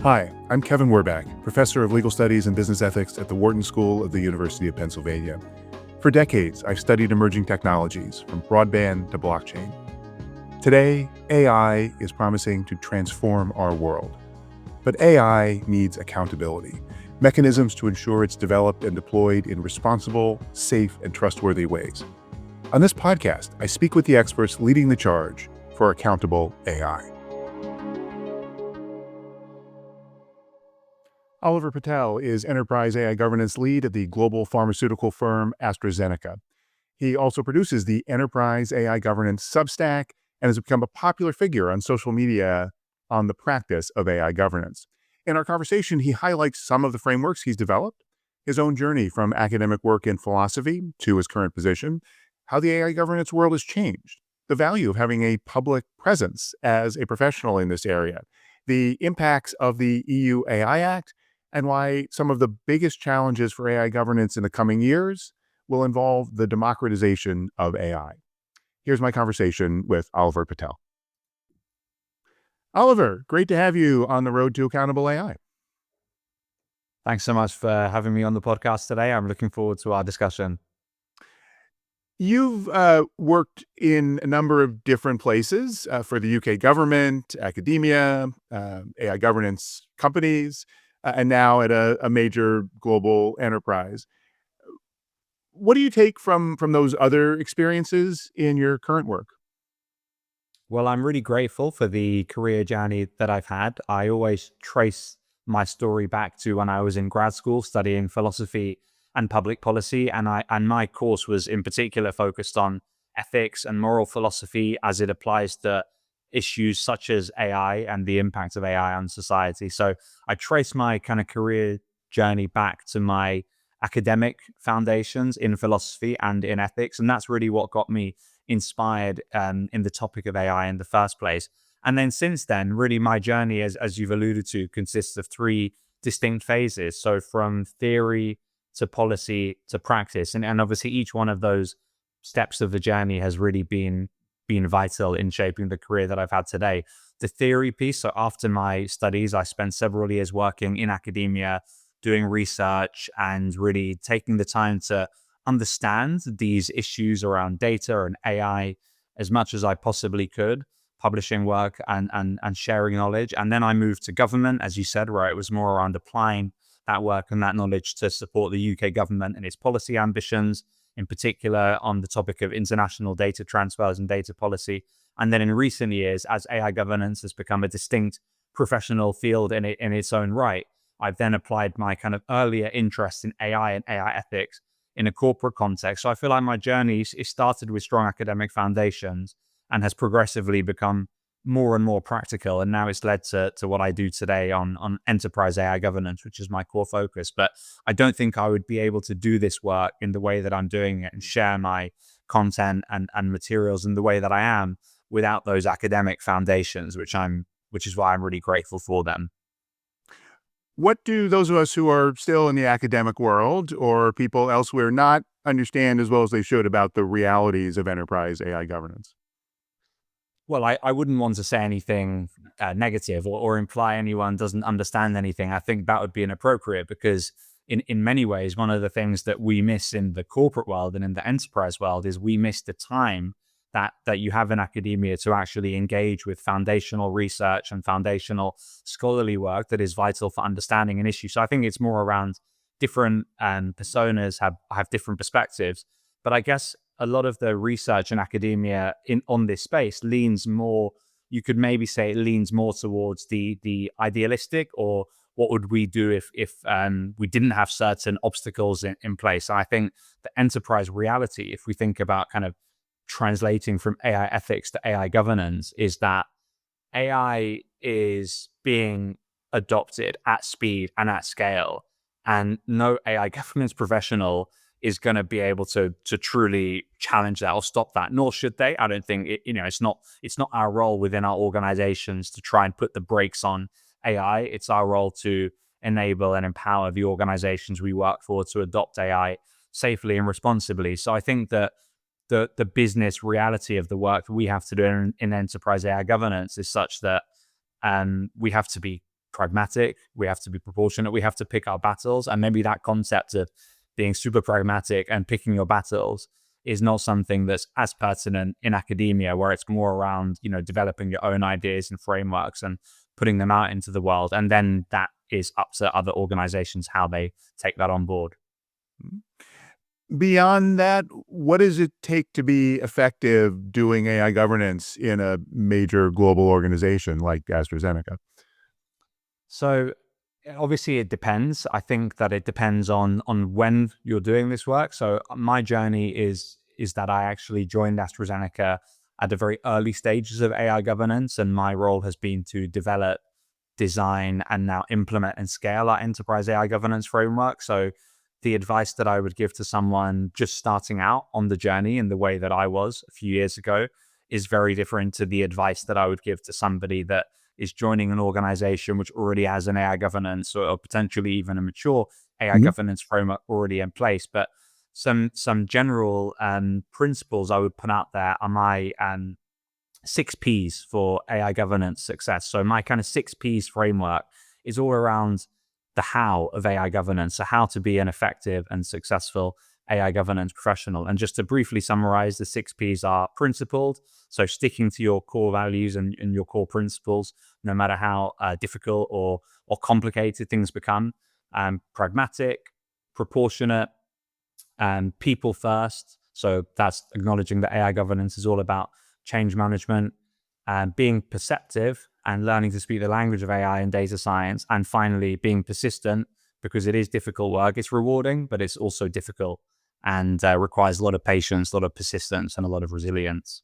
Hi, I'm Kevin Werback, Professor of Legal Studies and Business Ethics at the Wharton School of the University of Pennsylvania. For decades, I've studied emerging technologies, from broadband to blockchain. Today, AI is promising to transform our world. But AI needs accountability, mechanisms to ensure it's developed and deployed in responsible, safe, and trustworthy ways. On this podcast, I speak with the experts leading the charge for accountable AI. Oliver Patel is Enterprise AI Governance Lead at the global pharmaceutical firm AstraZeneca. He also produces the Enterprise AI Governance Substack and has become a popular figure on social media on the practice of AI governance. In our conversation, he highlights some of the frameworks he's developed, his own journey from academic work in philosophy to his current position, how the AI governance world has changed, the value of having a public presence as a professional in this area, the impacts of the EU AI Act, and why some of the biggest challenges for AI governance in the coming years will involve the democratization of AI. Here's my conversation with Oliver Patel. Oliver, great to have you on the road to accountable AI. Thanks so much for having me on the podcast today. I'm looking forward to our discussion. You've worked in a number of different places for the UK government, academia, AI governance companies, and now at a major global enterprise. What do you take from those other experiences in your current work? Well, I'm really grateful for the career journey that I've had. I always trace my story back to when I was in grad school studying philosophy and public policy, and my course was in particular focused on ethics and moral philosophy as it applies to issues such as AI and the impact of AI on society. So I trace my kind of career journey back to my academic foundations in philosophy and in ethics, and that's really what got me inspired in the topic of AI in the first place. And then since then, really my journey, as you've alluded to, consists of three distinct phases. So from theory to policy to practice. And obviously each one of those steps of the journey has really been vital in shaping the career that I've had today. The theory piece, so after my studies, I spent several years working in academia, doing research and really taking the time to understand these issues around data and AI as much as I possibly could, publishing work and sharing knowledge. And then I moved to government, as you said, where it was more around applying that work and that knowledge to support the UK government and its policy ambitions, in particular on the topic of international data transfers and data policy. And then in recent years, as AI governance has become a distinct professional field in its own right, I've then applied my kind of earlier interest in AI and AI ethics in a corporate context. So I feel like my journey is started with strong academic foundations and has progressively become more and more practical. And now it's led to what I do today on enterprise AI governance, which is my core focus. But I don't think I would be able to do this work in the way that I'm doing it and share my content and materials in the way that I am without those academic foundations, which is why I'm really grateful for them. What do those of us who are still in the academic world or people elsewhere not understand as well as they should about the realities of enterprise AI governance? Well, I wouldn't want to say anything negative or imply anyone doesn't understand anything. I think that would be inappropriate because in many ways, one of the things that we miss in the corporate world and in the enterprise world is we miss the time that you have in academia to actually engage with foundational research and foundational scholarly work that is vital for understanding an issue. So I think it's more around different personas have different perspectives. But I guess a lot of the research and academia on this space leans more, you could maybe say it leans more towards the idealistic, or what would we do if we didn't have certain obstacles in place. And I think the enterprise reality, if we think about kind of translating from AI ethics to AI governance, is that AI is being adopted at speed and at scale, and no AI governance professional is going to be able to truly challenge that or stop that. Nor should they. I don't think it's not our role within our organizations to try and put the brakes on AI. It's our role to enable and empower the organizations we work for to adopt AI safely and responsibly. So I think that the business reality of the work that we have to do in enterprise AI governance is such that we have to be pragmatic, we have to be proportionate, we have to pick our battles. And maybe that concept of being super pragmatic and picking your battles is not something that's as pertinent in academia, where it's more around, developing your own ideas and frameworks and putting them out into the world. And then that is up to other organizations how they take that on board. Beyond that, what does it take to be effective doing AI governance in a major global organization like AstraZeneca? So obviously it depends. I think that it depends on when you're doing this work. So my journey is that I actually joined AstraZeneca at the very early stages of AI governance, and my role has been to develop, design, and now implement and scale our enterprise AI governance framework. So the advice that I would give to someone just starting out on the journey in the way that I was a few years ago is very different to the advice that I would give to somebody that is joining an organization which already has an AI governance, or potentially even a mature AI Mhm. governance framework already in place. But some general principles I would put out there are my 6 Ps for AI governance success. So my kind of 6 Ps framework is all around the how of AI governance. So how to be an effective and successful AI governance professional. And just to briefly summarize, the 6 Ps are principled. So sticking to your core values and your core principles, no matter how difficult or complicated things become. Pragmatic, proportionate, and people first. So that's acknowledging that AI governance is all about change management, and being perceptive and learning to speak the language of AI and data science. And finally, being persistent, because it is difficult work. It's rewarding, but it's also difficult and requires a lot of patience, a lot of persistence, and a lot of resilience.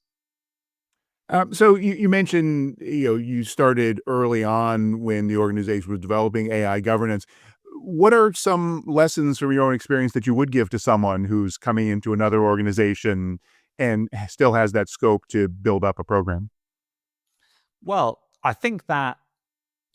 So you mentioned, you started early on when the organization was developing AI governance. What are some lessons from your own experience that you would give to someone who's coming into another organization and still has that scope to build up a program? Well, I think that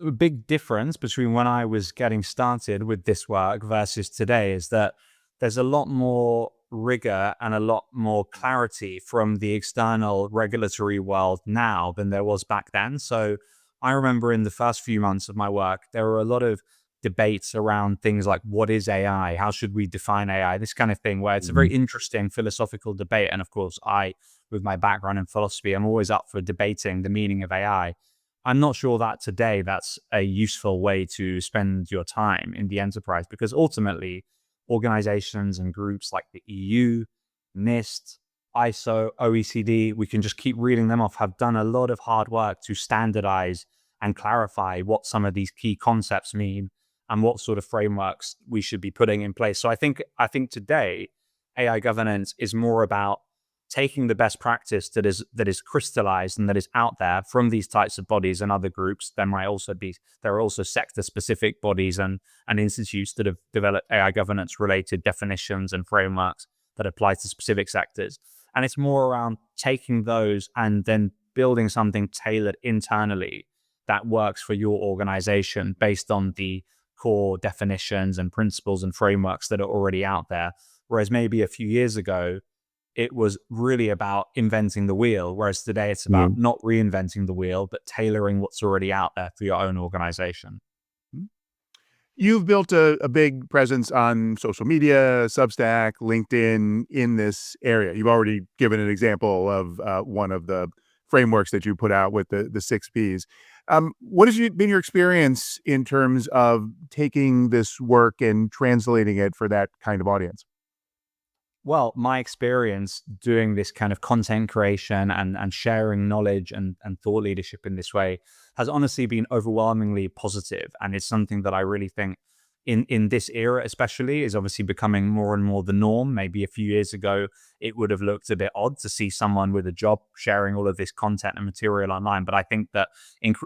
a big difference between when I was getting started with this work versus today is that there's a lot more rigor and a lot more clarity from the external regulatory world now than there was back then. So I remember in the first few months of my work, there were a lot of debates around things like what is AI? How should we define AI? This kind of thing, where it's a very Mhm. interesting philosophical debate. And of course, with my background in philosophy, I'm always up for debating the meaning of AI. I'm not sure that today that's a useful way to spend your time in the enterprise, because ultimately organizations and groups like the EU, NIST, ISO, OECD, we can just keep reading them off, have done a lot of hard work to standardize and clarify what some of these key concepts mean and what sort of frameworks we should be putting in place. So I think today AI governance is more about taking the best practice that is crystallized and that is out there from these types of bodies and other groups. There are also sector specific bodies and institutes that have developed AI governance related definitions and frameworks that apply to specific sectors. And it's more around taking those and then building something tailored internally that works for your organization based on the core definitions and principles and frameworks that are already out there. Whereas maybe a few years ago, it was really about inventing the wheel, whereas today it's Yeah. about not reinventing the wheel, but tailoring what's already out there for your own organization. You've built a big presence on social media, Substack, LinkedIn in this area. You've already given an example of one of the frameworks that you put out with the 6 Ps. What has been your experience in terms of taking this work and translating it for that kind of audience? Well, my experience doing this kind of content creation and sharing knowledge and thought leadership in this way has honestly been overwhelmingly positive. And it's something that I really think in this era, especially, is obviously becoming more and more the norm. Maybe a few years ago, it would have looked a bit odd to see someone with a job sharing all of this content and material online. But I think that,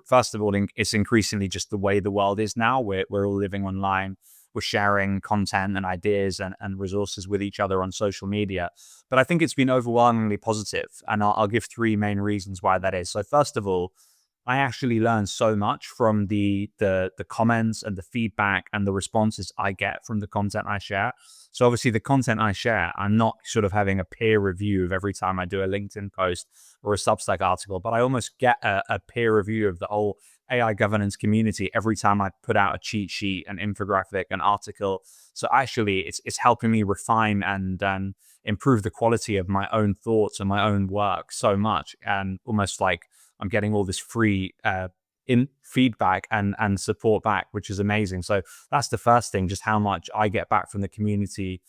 first of all, it's increasingly just the way the world is now. We're all living online, we're sharing content and ideas and resources with each other on social media. But I think it's been overwhelmingly positive, and I'll give 3 main reasons why that is. So first of all, I actually learn so much from the comments and the feedback and the responses I get from the content I share. So obviously the content I share, I'm not sort of having a peer review of every time I do a LinkedIn post or a Substack article, but I almost get a peer review of the whole AI governance community every time I put out a cheat sheet, an infographic, an article. So actually, it's helping me refine and improve the quality of my own thoughts and my own work so much, and almost like I'm getting all this free in feedback and support back, which is amazing. So that's the first thing, just how much I get back from the community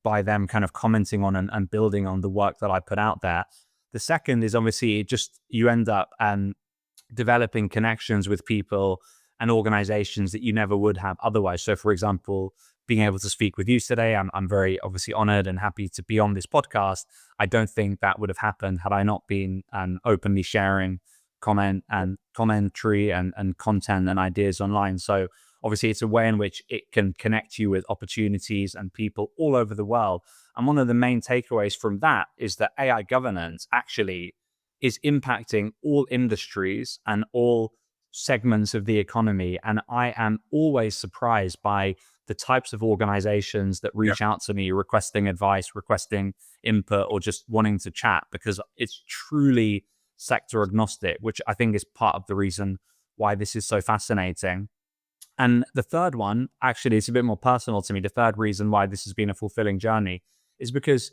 by them kind of commenting on and building on the work that I put out there. The second is obviously just you end up developing connections with people and organizations that you never would have otherwise. So, for example, being able to speak with you today, I'm very obviously honored and happy to be on this podcast. I don't think that would have happened had I not been openly sharing commentary and content and ideas online. So obviously it's a way in which it can connect you with opportunities and people all over the world. And one of the main takeaways from that is that AI governance actually is impacting all industries and all segments of the economy. And I am always surprised by the types of organizations that Yeah. reach out to me requesting advice, requesting input, or just wanting to chat, because it's truly sector agnostic, which I think is part of the reason why this is so fascinating. And the third one, actually, it's a bit more personal to me. The third reason why this has been a fulfilling journey is because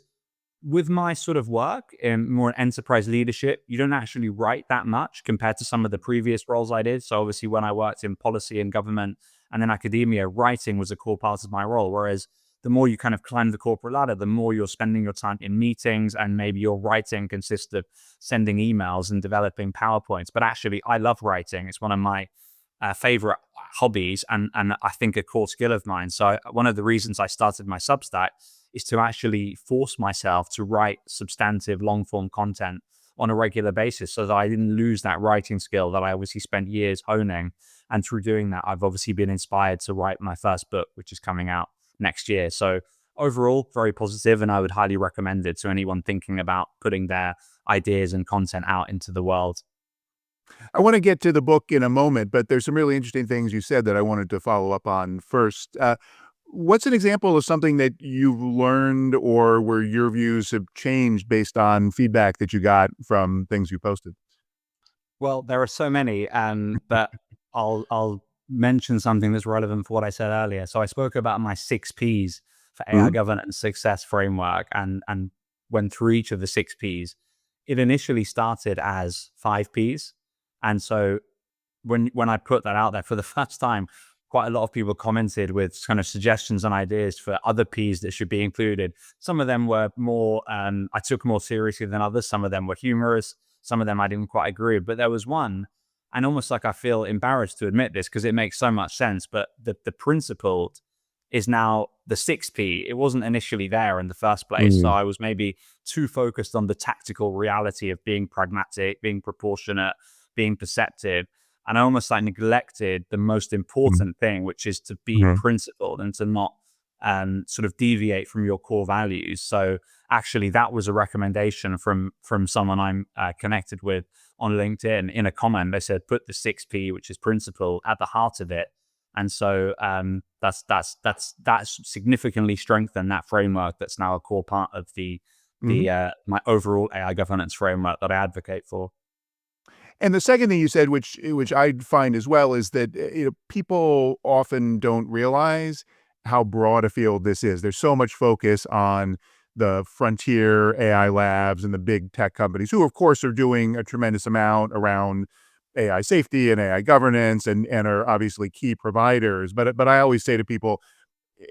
with my sort of work in more enterprise leadership, you don't actually write that much compared to some of the previous roles I did. So obviously when I worked in policy and government and then academia, writing was a core part of my role. Whereas the more you kind of climb the corporate ladder, the more you're spending your time in meetings, and maybe your writing consists of sending emails and developing PowerPoints. But actually, I love writing. It's one of my favorite hobbies, and I think a core skill of mine. So one of the reasons I started my Substack is to actually force myself to write substantive long form content on a regular basis so that I didn't lose that writing skill that I obviously spent years honing. And through doing that, I've obviously been inspired to write my first book, which is coming out next year. So overall, very positive, and I would highly recommend it to anyone thinking about putting their ideas and content out into the world. I want to get to the book in a moment, but there's some really interesting things you said that I wanted to follow up on first. What's an example of something that you've learned or where your views have changed based on feedback that you got from things you posted? Well, there are so many, but I'll mention something that's relevant for what I said earlier. So I spoke about my 6 Ps for AI Mhm. governance success framework, and went through each of the 6 Ps. It initially started as 5 Ps, and so when I put that out there for the first time, quite a lot of people commented with kind of suggestions and ideas for other Ps that should be included. Some of them were more, I took more seriously than others. Some of them were humorous. Some of them I didn't quite agree with. But there was one, and almost like I feel embarrassed to admit this because it makes so much sense. But the principle is now the 6 P. It wasn't initially there in the first place. So Mm. I was maybe too focused on the tactical reality of being pragmatic, being proportionate, being perceptive, and I almost like neglected the most Mhm. important thing, which is to be Mhm. principled and to not sort of deviate from your core values. So actually, that was a recommendation from someone I'm connected with on LinkedIn. In a comment, they said put the 6 P, which is principle, at the heart of it. And so that's significantly strengthened that framework. That's now a core part of Mhm. the my overall AI governance framework that I advocate for. And the second thing you said, which I find as well, is that people often don't realize how broad a field this is. There's so much focus on the frontier AI labs and the big tech companies, who of course are doing a tremendous amount around AI safety and AI governance, and are obviously key providers. But I always say to people,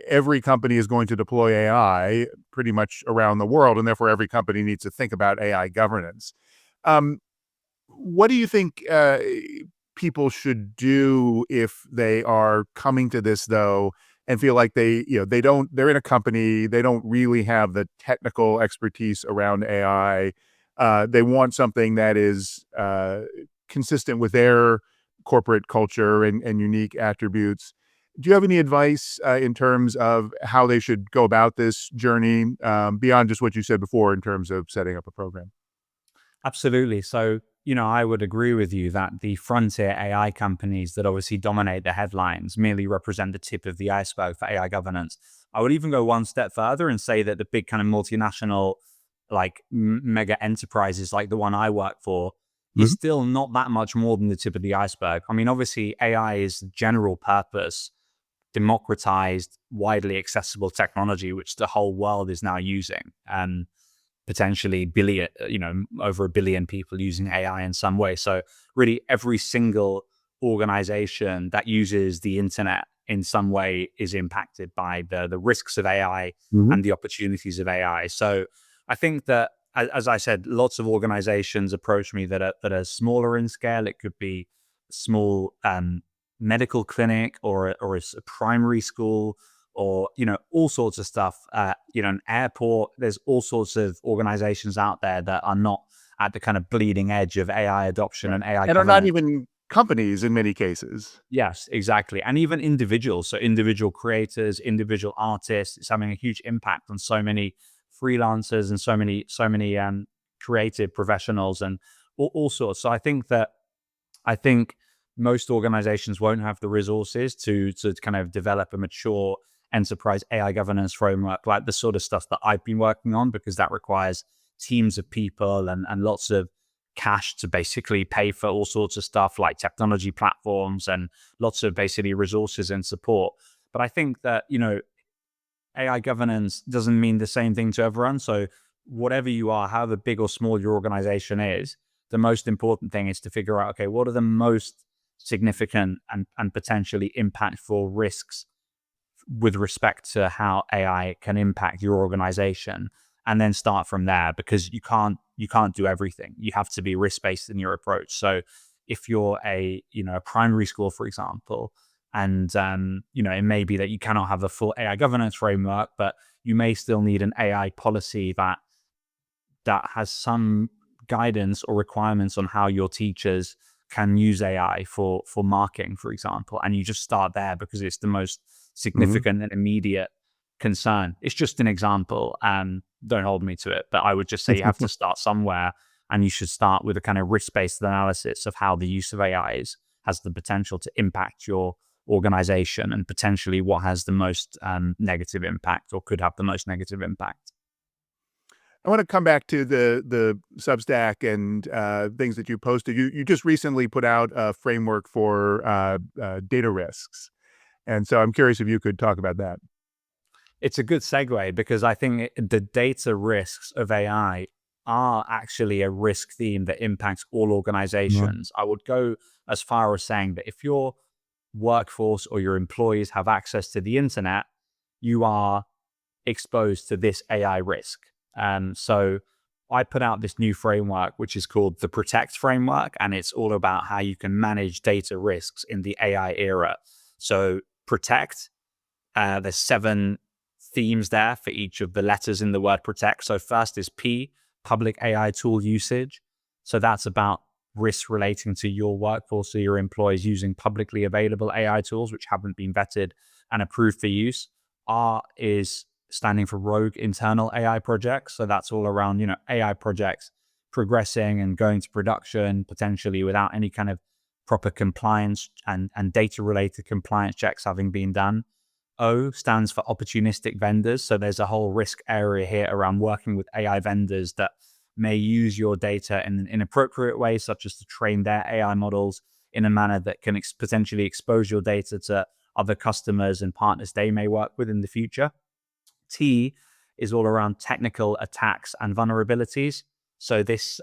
every company is going to deploy AI pretty much around the world, and therefore every company needs to think about AI governance. Um, what do you think people should do if they are coming to this though and feel like they're in a company, they don't really have the technical expertise around AI. They want something that is consistent with their corporate culture and unique attributes. Do you have any advice in terms of how they should go about this journey beyond just what you said before in terms of setting up a program? Absolutely. So, I would agree with you that the frontier AI companies that obviously dominate the headlines merely represent the tip of the iceberg for AI governance. I would even go one step further and say that the big kind of multinational, like mega enterprises, like the one I work for, is still not that much more than the tip of the iceberg. I mean, obviously, AI is general purpose, democratized, widely accessible technology, which the whole world is now using. And potentially over 1 billion people using AI in some way. So really every single organization that uses the internet in some way is impacted by the risks of AI Hmm. and the opportunities of AI. So I think that, as I said, lots of organizations approach me that are smaller in scale. It could be a small medical clinic or a primary school, or all sorts of stuff. An airport. There's all sorts of organizations out there that are not at the kind of bleeding edge of AI adoption Right. and AI And are not governance. even companies in many cases. Yes, exactly. And even individuals, so individual creators, individual artists, it's having a huge impact on so many freelancers and so many creative professionals and all sorts. So I think most organizations won't have the resources to kind of develop a mature enterprise AI governance framework like the sort of stuff that I've been working on, because that requires teams of people and lots of cash to basically pay for all sorts of stuff like technology platforms and lots of basically resources and support. But I think that, AI governance doesn't mean the same thing to everyone. So whatever you are, however big or small your organization is, the most important thing is to figure out, okay, what are the most significant and potentially impactful risks with respect to how AI can impact your organization, and then start from there, because you can't do everything. You have to be risk-based in your approach. So if you're a primary school, for example, and it may be that you cannot have a full AI governance framework, but you may still need an AI policy that has some guidance or requirements on how your teachers can use AI for marking, for example. And you just start there because it's the most Hmm. significant and immediate concern. It's just an example, and don't hold me to it, but I would just say you have to start somewhere, and you should start with a kind of risk-based analysis of how the use of AI has the potential to impact your organization, and potentially what has the most negative impact or could have the most negative impact. I want to come back to the Substack and things that you posted. You just recently put out a framework for data risks, and so I'm curious if you could talk about that. It's a good segue, because I think the data risks of AI are actually a risk theme that impacts all Mhm. organizations. I would go as far as saying that if your workforce or your employees have access to the internet, you are exposed to this AI risk. And so I put out this new framework, which is called the Protect framework, and it's all about how you can manage data risks in the AI era. So Protect, there's 7 themes there for each of the letters in the word protect. So first is P, public AI tool usage. So that's about risks relating to your workforce or your employees using publicly available AI tools which haven't been vetted and approved for use. R is standing for rogue internal AI projects. So that's all around, AI projects progressing and going to production potentially without any kind of proper compliance and data related compliance checks having been done. O stands for opportunistic vendors. So there's a whole risk area here around working with AI vendors that may use your data in an inappropriate way, such as to train their AI models in a manner that can potentially expose your data to other customers and partners they may work with in the future. T is all around technical attacks and vulnerabilities. So this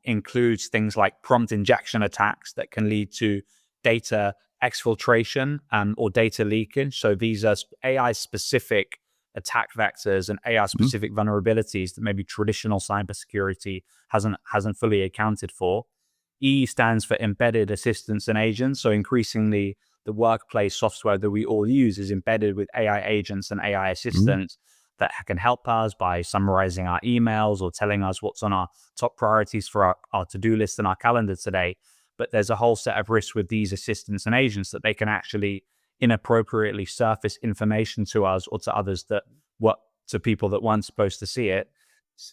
includes things like prompt injection attacks that can lead to data exfiltration or data leakage. So these are AI specific attack vectors and AI Mhm. specific vulnerabilities that maybe traditional cybersecurity hasn't fully accounted for. E stands for embedded assistants and agents. So increasingly, the workplace software that we all use is embedded with AI agents and AI Mhm. assistants that can help us by summarizing our emails or telling us what's on our top priorities for our to-do list and our calendar today. But there's a whole set of risks with these assistants and agents that they can actually inappropriately surface information to us or to others to people that weren't supposed to see it.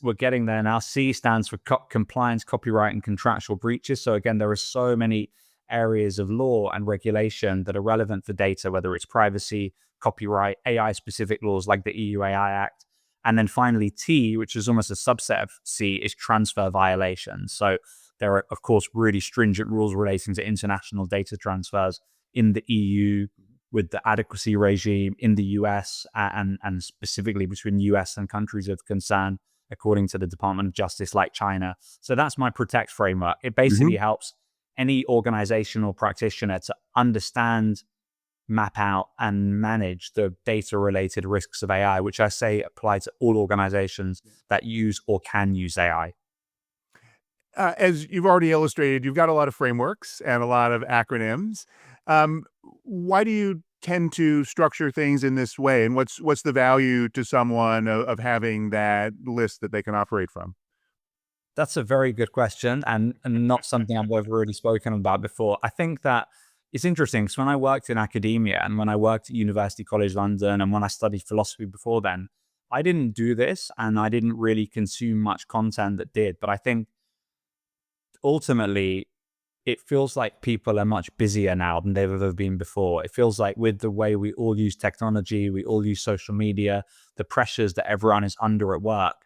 We're getting there now. C stands for compliance, copyright, and contractual breaches. So again, there are so many areas of law and regulation that are relevant for data, whether it's privacy, copyright, AI specific laws like the EU AI Act. And then finally, T, which is almost a subset of C, is transfer violations. So There are, of course, really stringent rules relating to international data transfers in the EU with the adequacy regime in the US and specifically between US and countries of concern, according to the Department of Justice, like China. So that's my Protect framework. It basically helps any organization or practitioner to understand, map out, and manage the data related risks of AI, which I say apply to all organizations that use or can use AI. As you've already illustrated, you've got a lot of frameworks and a lot of acronyms. Um, why do you tend to structure things in this way? And what's the value to someone of having that list that they can operate from? That's a very good question, and not something I've ever really spoken about before. I think that it's interesting because when I worked in academia and when I worked at University College London and when I studied philosophy before then, I didn't do this and I didn't really consume much content that did. But I think ultimately, it feels like people are much busier now than they've ever been before. It feels like with the way we all use technology, we all use social media, the pressures that everyone is under at work,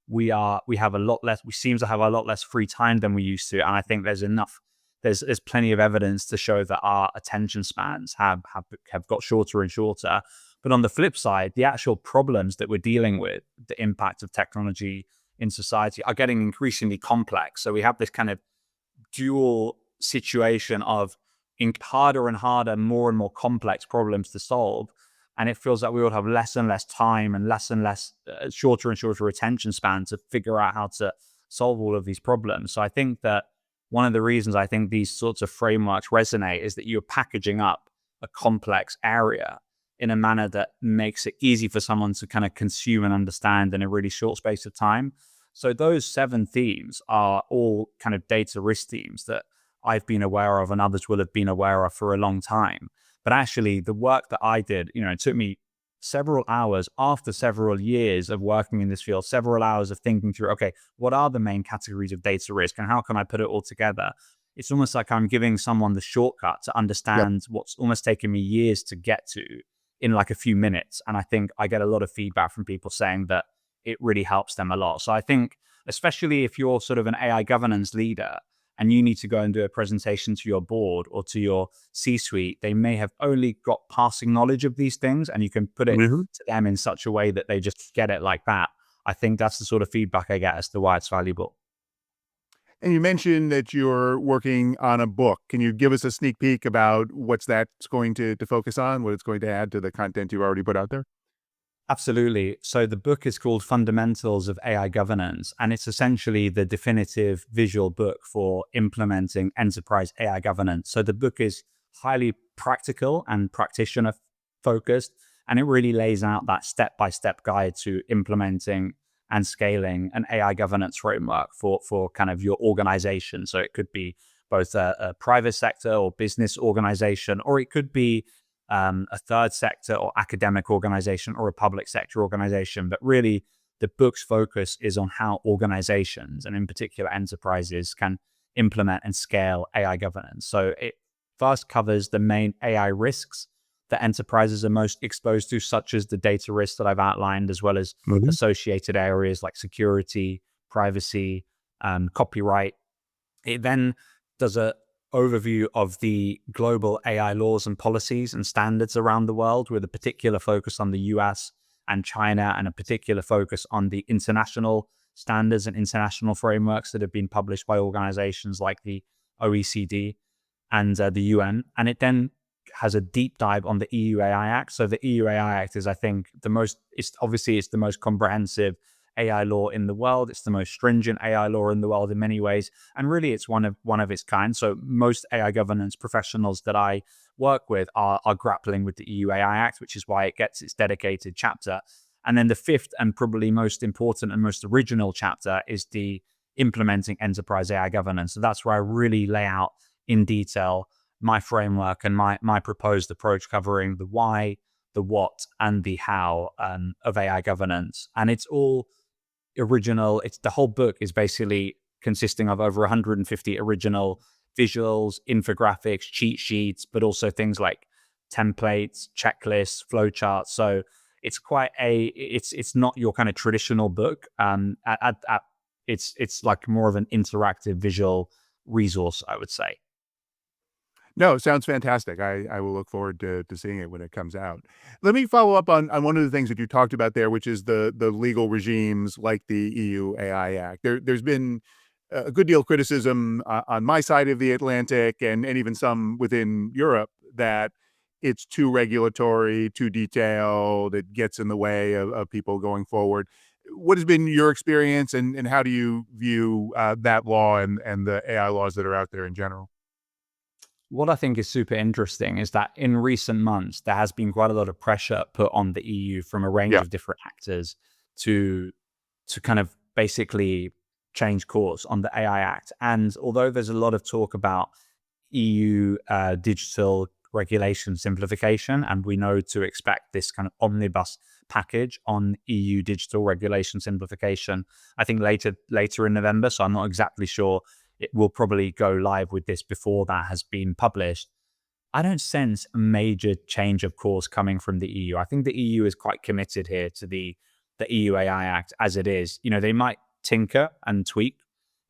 we have a lot less, we seem to have a lot less free time than we used to. And I think there's plenty of evidence to show that our attention spans have got shorter and shorter. But on the flip side, the actual problems that we're dealing with, the impact of technology in society, are getting increasingly complex. So we have this kind of dual situation of harder and harder, more and more complex problems to solve. And it feels like we all have less and less time and less, shorter and shorter attention span to figure out how to solve all of these problems. So I think that one of the reasons I think these sorts of frameworks resonate is that you're packaging up a complex area in a manner that makes it easy for someone to kind of consume and understand in a really short space of time. So those 7 themes are all kind of data risk themes that I've been aware of and others will have been aware of for a long time. But actually the work that I did, it took me several hours after several years of working in this field, several hours of thinking through, okay, what are the main categories of data risk and how can I put it all together? It's almost like I'm giving someone the shortcut to Yep. understand what's almost taken me years to get to in like a few minutes. And I think I get a lot of feedback from people saying that it really helps them a lot. So I think, especially if you're sort of an AI governance leader and you need to go and do a presentation to your board or to your C-suite, they may have only got passing knowledge of these things, and you can put it Mhm. to them in such a way that they just get it like that. I think that's the sort of feedback I get as to why it's valuable. And you mentioned that you're working on a book. Can you give us a sneak peek about what's that's going to focus on, what it's going to add to the content you've already put out there? Absolutely. So the book is called Fundamentals of AI Governance, and it's essentially the definitive visual book for implementing enterprise AI governance. So the book is highly practical and practitioner focused, and it really lays out that step-by-step guide to implementing and scaling an AI governance framework for kind of your organization. So it could be both a private sector or business organization, or it could be a third sector or academic organization or a public sector organization. But really, the book's focus is on how organizations and in particular enterprises can implement and scale AI governance. So it first covers the main AI risks that enterprises are most exposed to, such as the data risks that I've outlined, as well as Mhm. associated areas like security, privacy, copyright. It then does a overview of the global AI laws and policies and standards around the world, with a particular focus on the US and China, and a particular focus on the international standards and international frameworks that have been published by organizations like the OECD and the UN. And it then has a deep dive on the EU AI Act. So the EU AI Act is, I think, it's the most comprehensive AI law in the world. It's the most stringent AI law in the world in many ways, and really, it's one of its kind. So most AI governance professionals that I work with are grappling with the EU AI Act, which is why it gets its dedicated chapter. And then the fifth and probably most important and most original chapter is the implementing enterprise AI governance. So that's where I really lay out in detail my framework and my proposed approach, covering the why, the what, and the how of AI governance. And it's all original. It's the whole book is basically consisting of over 150 original visuals, infographics, cheat sheets, but also things like templates, checklists, flowcharts. So it's quite it's not your kind of traditional book. It's like more of an interactive visual resource, I would say. No, it sounds fantastic. I will look forward to seeing it when it comes out. Let me follow up on one of the things that you talked about there, which is the legal regimes like the EU AI Act. There's been a good deal of criticism on my side of the Atlantic and even some within Europe that it's too regulatory, too detailed, it gets in the way of people going forward. What has been your experience and how do you view that law and the AI laws that are out there in general? What I think is super interesting is that in recent months, there has been quite a lot of pressure put on the EU from a range Yeah. of different actors to kind of basically change course on the AI Act. And although there's a lot of talk about EU digital regulation simplification, and we know to expect this kind of omnibus package on EU digital regulation simplification, I think later in November. So I'm not exactly sure. It will probably go live with this before that has been published. I don't sense a major change of course coming from the EU. I think the EU is quite committed here to the EU AI Act as it is. You know, they might tinker and tweak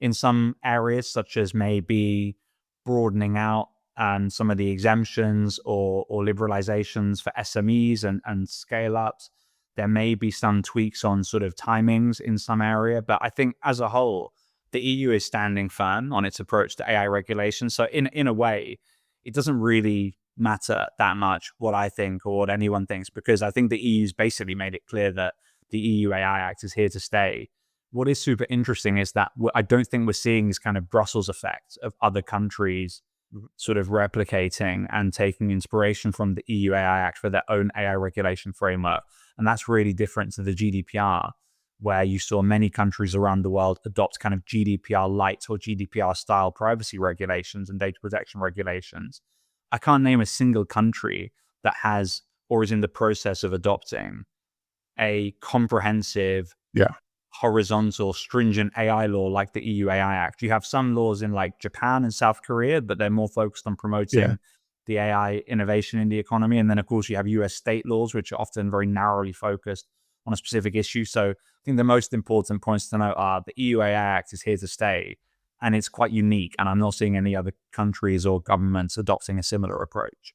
in some areas, such as maybe broadening out and some of the exemptions or liberalizations for SMEs and scale ups. There may be some tweaks on sort of timings in some area, but I think as a whole, the EU is standing firm on its approach to AI regulation. So in a way, it doesn't really matter that much what I think or what anyone thinks, because I think the EU's basically made it clear that the EU AI Act is here to stay. What is super interesting is that I don't think we're seeing this kind of Brussels effect of other countries Mhm. sort of replicating and taking inspiration from the EU AI Act for their own AI regulation framework. And that's really different to the GDPR, where you saw many countries around the world adopt kind of GDPR light or GDPR style privacy regulations and data protection regulations. I can't name a single country that has or is in the process of adopting a comprehensive, Yeah. horizontal, stringent AI law like the EU AI Act. You have some laws in like Japan and South Korea, but they're more focused on Yeah. promoting the AI innovation in the economy. And then, of course, you have US state laws, which are often very narrowly focused on a specific issue. So I think the most important points to note are the EU AI Act is here to stay, and it's quite unique. And I'm not seeing any other countries or governments adopting a similar approach.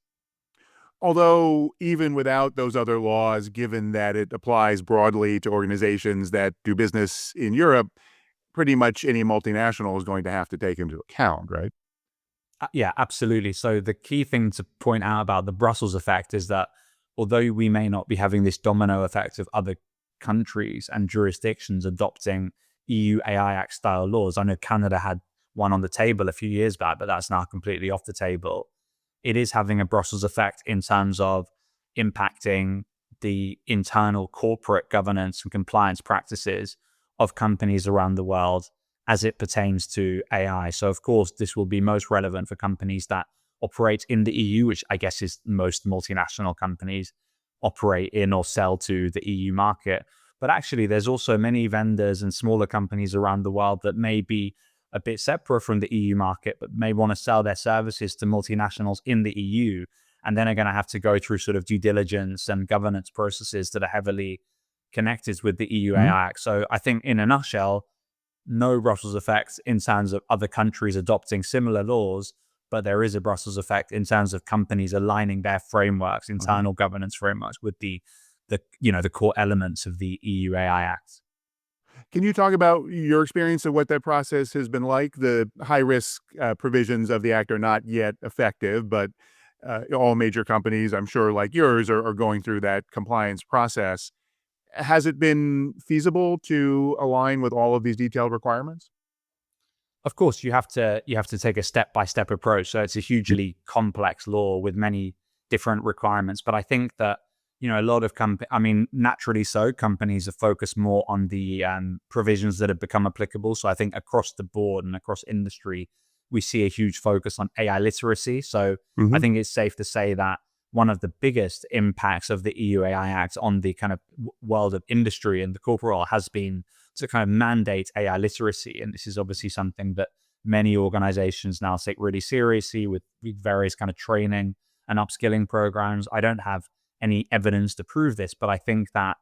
Although even without those other laws, given that it applies broadly to organizations that do business in Europe, pretty much any multinational is going to have to take into account, right? Yeah, absolutely. So the key thing to point out about the Brussels effect is that although we may not be having this domino effect of other countries and jurisdictions adopting EU AI Act style laws, I know Canada had one on the table a few years back, but that's now completely off the table. It is having a Brussels effect in terms of impacting the internal corporate governance and compliance practices of companies around the world as it pertains to AI. So, of course, this will be most relevant for companies that operate in the EU, which I guess is most multinational companies operate in or sell to the EU market. But actually, there's also many vendors and smaller companies around the world that may be a bit separate from the EU market, but may want to sell their services to multinationals in the EU. And then are going to have to go through sort of due diligence and governance processes that are heavily connected with the EU Mhm. AI Act. So I think in a nutshell, no Brussels effect in terms of other countries adopting similar laws, but there is a Brussels effect in terms of companies aligning their frameworks, Mhm. internal governance frameworks, with the core elements of the EU AI Act. Can you talk about your experience of what that process has been like? The high risk provisions of the act are not yet effective, but all major companies, I'm sure, like yours, are going through that compliance process. Has it been feasible to align with all of these detailed requirements? Of course, you have to take a step by step approach. So it's a Yeah. hugely complex law with many different requirements. But I think that a lot of I mean, naturally so, companies are focused more on the provisions that have become applicable. So I think across the board and across industry, we see a huge focus on AI literacy. So I Mhm. think it's safe to say that one of the biggest impacts of the EU AI Act on the kind of world of industry and the corporate world has been to kind of mandate AI literacy. And this is obviously something that many organizations now take really seriously with various kind of training and upskilling programs. I don't have any evidence to prove this, but I think that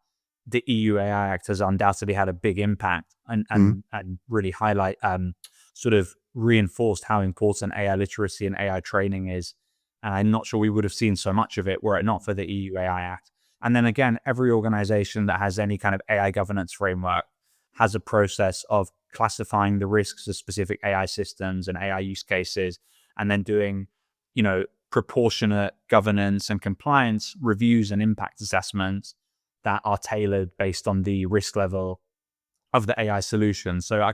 the EU AI Act has undoubtedly had a big impact and Mhm. and really sort of reinforced how important AI literacy and AI training is. And I'm not sure we would have seen so much of it were it not for the EU AI Act. And then again, every organization that has any kind of AI governance framework has a process of classifying the risks of specific AI systems and AI use cases, and then doing, proportionate governance and compliance reviews and impact assessments that are tailored based on the risk level of the AI solution. So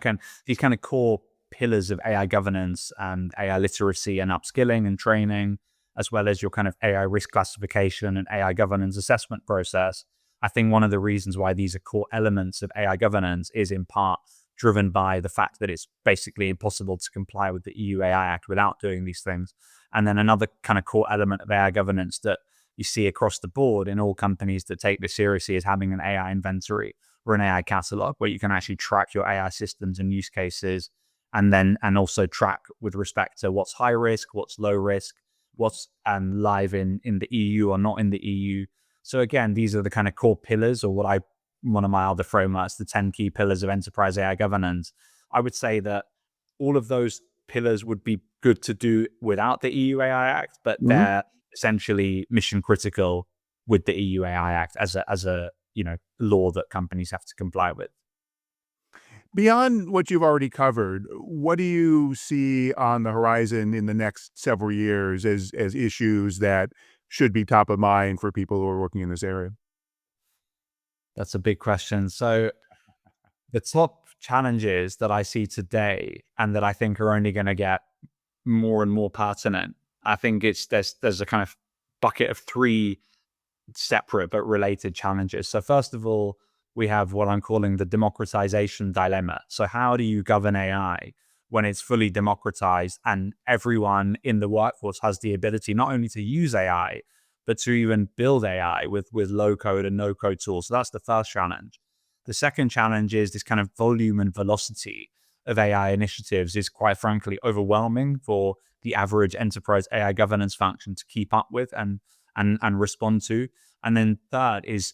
these kind of core pillars of AI governance and AI literacy and upskilling and training, as well as your kind of AI risk classification and AI governance assessment process. I think one of the reasons why these are core elements of AI governance is in part driven by the fact that it's basically impossible to comply with the EU AI Act without doing these things. And then another kind of core element of AI governance that you see across the board in all companies that take this seriously is having an AI inventory or an AI catalog where you can actually track your AI systems and use cases, and also track with respect to what's high risk, what's low risk, what's live in the EU or not in the EU. So again, these are the kind of core pillars, or one of my other frameworks, the 10 key pillars of enterprise AI governance. I would say that all of those pillars would be good to do without the EU AI Act, but they're essentially mission critical with the EU AI Act as a law that companies have to comply with. Beyond what you've already covered, what do you see on the horizon in the next several years as issues that should be top of mind for people who are working in this area? That's a big question. So the top challenges that I see today and that I think are only going to get more and more pertinent, I think there's a kind of bucket of three separate but related challenges. So first of all, we have what I'm calling the democratization dilemma. So how do you govern AI when it's fully democratized and everyone in the workforce has the ability not only to use AI, but to even build AI with low code and no code tools? So that's the first challenge. The second challenge is this kind of volume and velocity of AI initiatives is quite frankly overwhelming for the average enterprise AI governance function to keep up with and respond to. And then third is,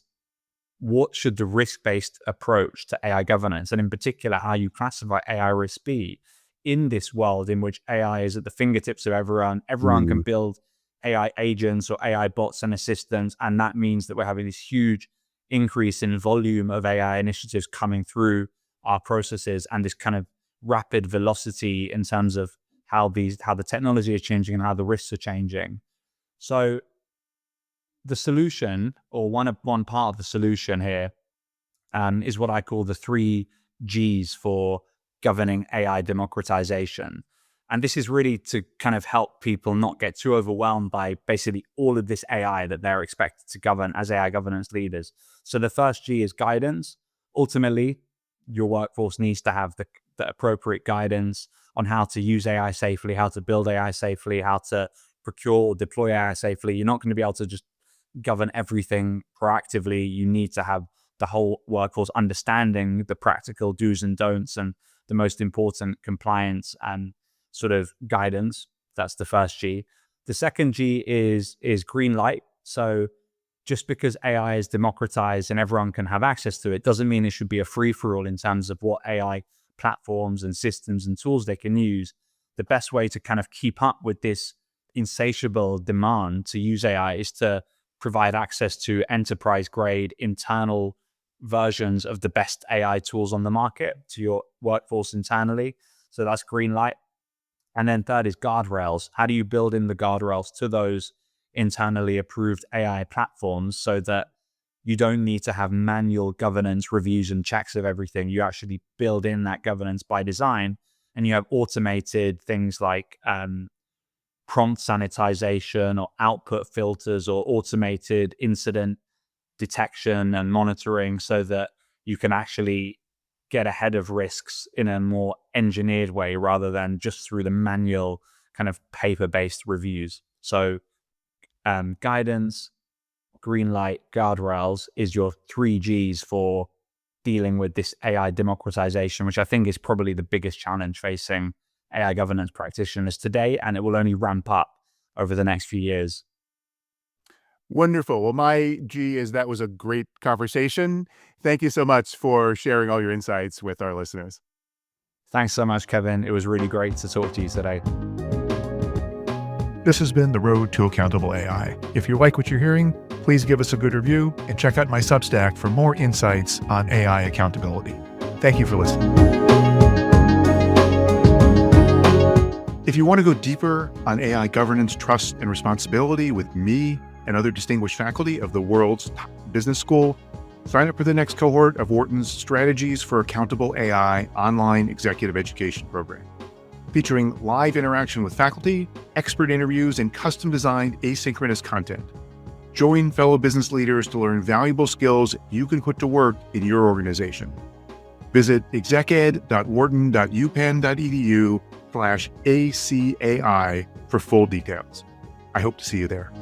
what should the risk-based approach to AI governance, and in particular, how you classify AI risk be in this world in which AI is at the fingertips of everyone? Everyone can build AI agents or AI bots and assistants, and that means that we're having this huge increase in volume of AI initiatives coming through our processes, and this kind of rapid velocity in terms of how the technology is changing and how the risks are changing. So the solution, or one part of the solution here, is what I call the 3 Gs for governing AI democratization. And this is really to kind of help people not get too overwhelmed by basically all of this AI that they're expected to govern as AI governance leaders. So the first G is guidance. Ultimately, your workforce needs to have the appropriate guidance on how to use AI safely, how to build AI safely, how to procure or deploy AI safely. You're not going to be able to just govern everything proactively. You need to have the whole workforce understanding the practical do's and don'ts and the most important compliance and sort of guidance. That's the first G. The second G is green light. So just because AI is democratized and everyone can have access to it doesn't mean it should be a free-for-all in terms of what AI platforms and systems and tools they can use. The best way to kind of keep up with this insatiable demand to use AI is to provide access to enterprise-grade internal versions of the best AI tools on the market to your workforce internally. So that's green light. And then third is guardrails. How do you build in the guardrails to those internally approved AI platforms so that you don't need to have manual governance reviews and checks of everything? You actually build in that governance by design, and you have automated things like prompt sanitization or output filters or automated incident detection and monitoring so that you can actually get ahead of risks in a more engineered way rather than just through the manual kind of paper-based reviews. So guidance, green light, guardrails is your 3 Gs for dealing with this AI democratization, which I think is probably the biggest challenge facing AI governance practitioners today, and it will only ramp up over the next few years. Wonderful. Well, my G is that was a great conversation. Thank you so much for sharing all your insights with our listeners. Thanks so much, Kevin. It was really great to talk to you today. This has been The Road to Accountable AI. If you like what you're hearing, please give us a good review and check out my Substack for more insights on AI accountability. Thank you for listening. If you want to go deeper on AI governance, trust, and responsibility with me and other distinguished faculty of the world's top business school, sign up for the next cohort of Wharton's Strategies for Accountable AI online executive education program, featuring live interaction with faculty, expert interviews, and custom-designed asynchronous content. Join fellow business leaders to learn valuable skills you can put to work in your organization. Visit execed.wharton.upenn.edu/ACAI for full details. I hope to see you there.